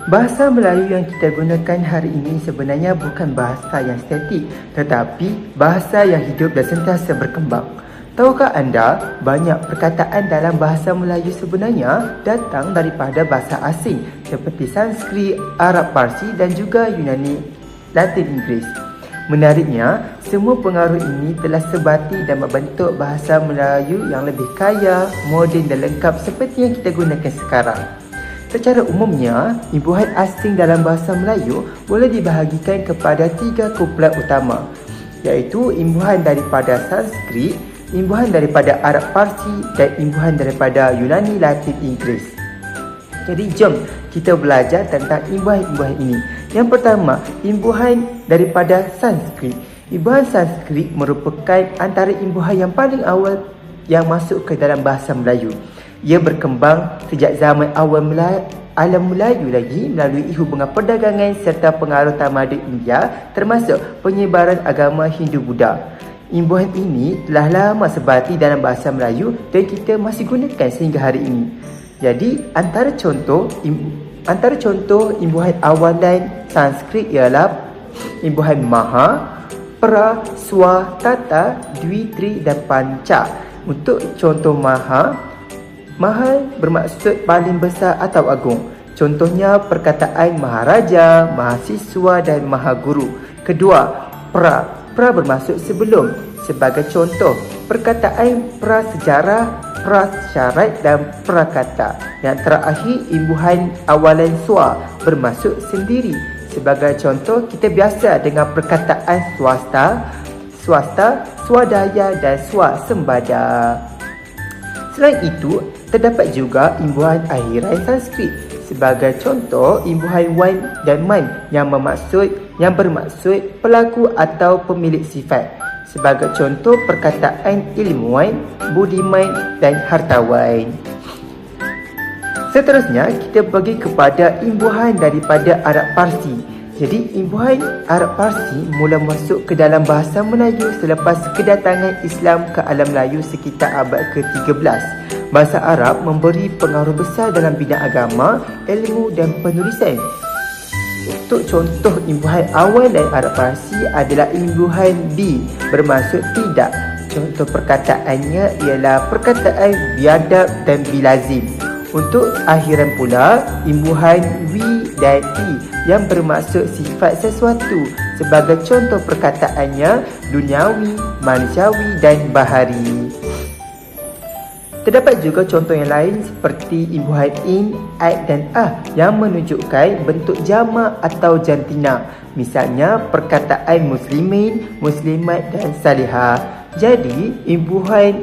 Bahasa Melayu yang kita gunakan hari ini sebenarnya bukan bahasa yang statik, tetapi bahasa yang hidup dan sentiasa berkembang. Tahukah anda, banyak perkataan dalam bahasa Melayu sebenarnya datang daripada bahasa asing seperti Sanskrit, Arab Parsi dan juga Yunani Latin Inggeris. Menariknya, semua pengaruh ini telah sebati dan membentuk bahasa Melayu yang lebih kaya, moden dan lengkap seperti yang kita gunakan sekarang. Secara umumnya, imbuhan asing dalam bahasa Melayu boleh dibahagikan kepada 3 kumpulan utama, iaitu imbuhan daripada Sanskrit, imbuhan daripada Arab Parsi dan imbuhan daripada Yunani Latin Inggeris. Jadi jom kita belajar tentang imbuhan-imbuhan ini. Yang pertama, imbuhan daripada Sanskrit. Imbuhan Sanskrit merupakan antara imbuhan yang paling awal yang masuk ke dalam bahasa Melayu. Ia berkembang sejak zaman awal alam Melayu lagi melalui hubungan perdagangan serta pengaruh tamadun India termasuk penyebaran agama Hindu-Buddha. Imbuhan ini telah lama sebati dalam bahasa Melayu dan kita masih gunakan sehingga hari ini. Jadi antara contoh imbuhan awalan Sanskrit ialah imbuhan Maha, Pra, Swa, Tata, Dwi, Tri dan Panca. Untuk contoh Maha bermaksud paling besar atau agung. Contohnya perkataan Maharaja, Mahasiswa dan Mahaguru. Kedua, Pra bermaksud sebelum. Sebagai contoh, perkataan prasejarah, prasyarat dan prakata. Yang terakhir, imbuhan awalan Swa bermaksud sendiri. Sebagai contoh, kita biasa dengan perkataan swasta, swadaya dan swasembada. Selain itu, terdapat juga imbuhan akhiran Sanskrit. Sebagai contoh, imbuhan wan dan man yang bermaksud pelaku atau pemilik sifat. Sebagai contoh, perkataan ilmuwan, budiman dan hartawan. Seterusnya, kita pergi kepada imbuhan daripada Arab Parsi. Jadi, imbuhan Arab Parsi mula masuk ke dalam bahasa Melayu selepas kedatangan Islam ke alam Melayu sekitar abad ke-13. Bahasa Arab memberi pengaruh besar dalam bidang agama, ilmu dan penulisan. Untuk contoh imbuhan awal dari Arab Parsi adalah imbuhan bi, bermaksud tidak. Contoh perkataannya ialah perkataan biadab dan bilazim. Untuk akhiran pula, imbuhan wi dan i yang bermaksud sifat sesuatu. Sebagai contoh perkataannya duniawi, manusiawi dan bahari. Terdapat juga contoh yang lain seperti imbuhan in, ad dan ah yang menunjukkan bentuk jamak atau jantina. Misalnya perkataan muslimin, muslimat dan salihah. Jadi imbuhan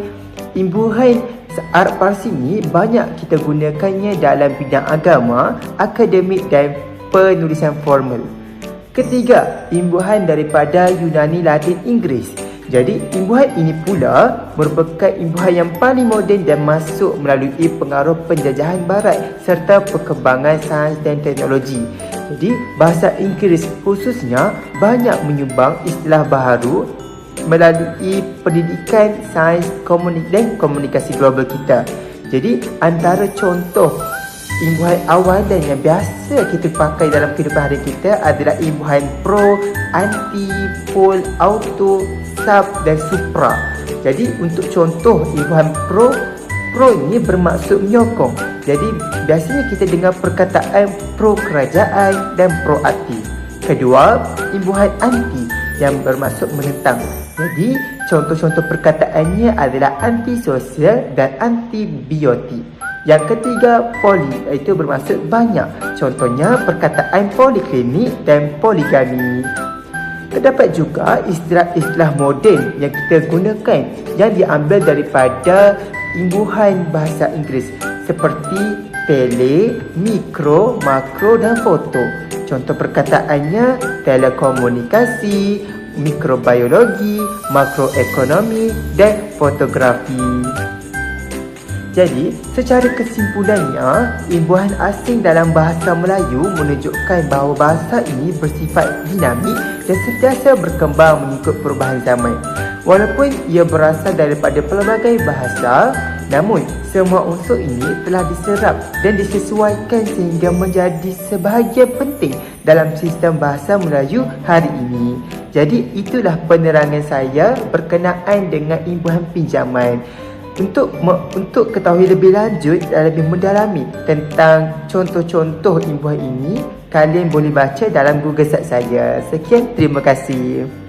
Arab Parsi ini banyak kita gunakannya dalam bidang agama, akademik dan penulisan formal. Ketiga, imbuhan daripada Yunani Latin Inggeris. Jadi imbuhan ini pula merupakan imbuhan yang paling moden dan masuk melalui pengaruh penjajahan barat serta perkembangan sains dan teknologi. Jadi bahasa Inggeris khususnya banyak menyumbang istilah baharu melalui pendidikan sains dan komunikasi global kita. Jadi antara contoh imbuhan awal dan yang biasa kita pakai dalam kehidupan hari kita adalah imbuhan pro, anti, pol, auto, sub dan supra. Jadi untuk contoh imbuhan pro ini bermaksud menyokong. Jadi biasanya kita dengar perkataan pro kerajaan dan pro aktif. Kedua, imbuhan anti yang bermaksud menentang. Jadi contoh-contoh perkataannya adalah antisosial dan antibiotik. Yang ketiga, poli, iaitu bermaksud banyak. Contohnya perkataan poliklinik dan poligami. Terdapat juga istilah-istilah moden yang kita gunakan yang diambil daripada imbuhan bahasa Inggeris seperti tele, mikro, makro dan foto. Contoh perkataannya telekomunikasi, mikrobiologi, makroekonomi dan fotografi. Jadi, secara kesimpulannya, imbuhan asing dalam bahasa Melayu menunjukkan bahawa bahasa ini bersifat dinamik dan sentiasa berkembang mengikut perubahan zaman. Walaupun ia berasal daripada pelbagai bahasa, namun semua unsur ini telah diserap dan disesuaikan sehingga menjadi sebahagian penting dalam sistem bahasa Melayu hari ini. Jadi itulah penerangan saya berkenaan dengan imbuhan pinjaman. Untuk ketahui lebih lanjut dan lebih mendalami tentang contoh-contoh imbuhan ini, kalian boleh baca dalam Google Search saya. Sekian, terima kasih.